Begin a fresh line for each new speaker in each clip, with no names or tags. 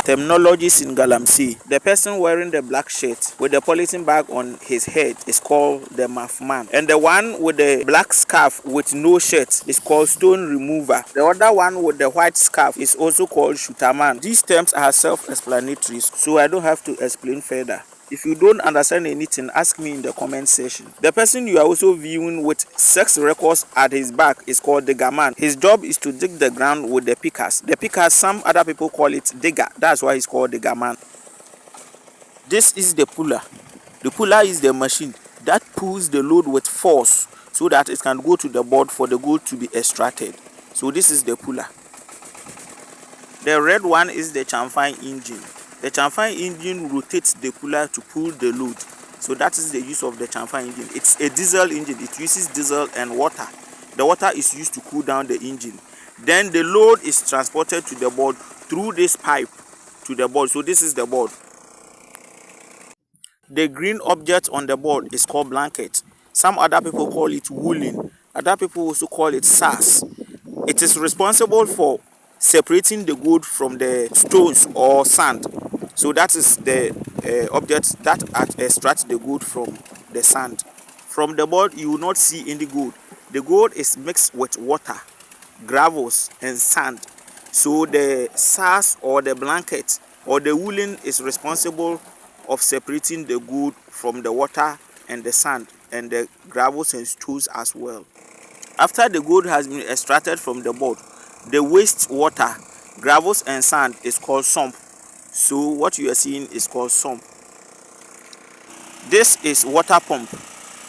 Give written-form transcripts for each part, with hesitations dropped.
Terminologies in Galamsey. The person wearing the black shirt with the polythene bag on his head is called the math man. And the one with the black scarf with no shirt is called stone remover. The other one with the white scarf is also called shooterman. These terms are self-explanatory, so I don't have to explain further. If you don't understand anything, ask me in the comment section. The person you are also viewing with sex records at his back is called the gaman. His job is to dig the ground with the pickers. The pickers, some other people call it digger. That's why he's called the gaman. This is the puller. The puller is the machine that pulls the load with force so that it can go to the board for the gold to be extracted. So this is the puller. The red one is the chamfine engine. The chamfine engine rotates the puller to pull the load. So that is the use of the chamfine engine. It's a diesel engine. It uses diesel and water. The water is used to cool down the engine. Then the load is transported to the board through this pipe to the board. So this is the board. The green object on the board is called blanket. Some other people call it woolen. Other people also call it sass. It is responsible for separating the gold from the stones or sand. So that is the object that extracts the gold from the sand. From the board, you will not see any gold. The gold is mixed with water, gravels, and sand. So the sass or the blanket or the woolen is responsible of separating the gold from the water and the sand and the gravels and stones as well. After the gold has been extracted from the board, the waste water, gravels and sand is called sump. So what you are seeing is called sump. This is water pump.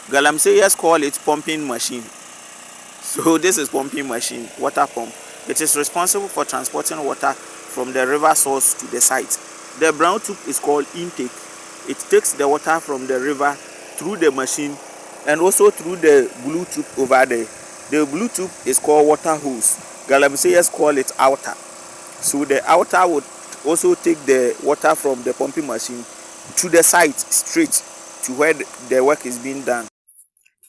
Galamseyers call it pumping machine. So this is pumping machine, water pump. It is responsible for transporting water from the river source to the site. The brown tube is called intake. It takes the water from the river through the machine and also through the blue tube over there. The blue tube is called water hose. Galamseyers call it outer. So the outer would also take the water from the pumping machine to the site straight to where the work is being done.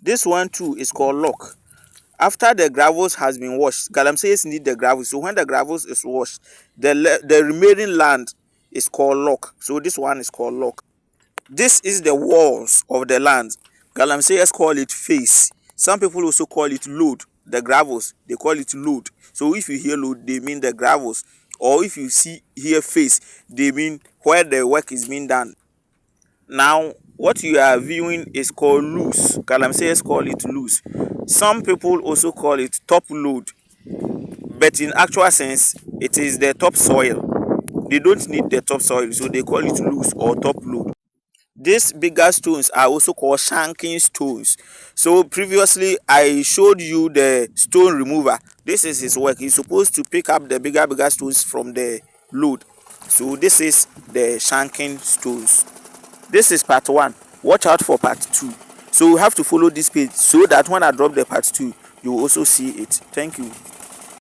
This one too is called lock. After the gravels has been washed, Galamseyers need the gravels. So when the gravels is washed, the remaining land is called lock. So this one is called lock. This is the walls of the land. Galamseyers call it face. Some people also call it load. The gravels, they call it load. So if you hear load, they mean the gravels. Or if you hear face, they mean where the work is being done. Now, what you are viewing is called loose. Galamseyers call it loose. Some people also call it top load. But in actual sense, it is the topsoil. They don't need the topsoil, so they call it loose or top load. These bigger stones are also called shanking stones. So previously I showed you the stone remover. This is his work. He's supposed to pick up the bigger stones from the load. So this is the shanking stones. This is part 1. Watch out for part 2. So you have to follow this page so that when I drop the part 2, you will also see it. Thank you.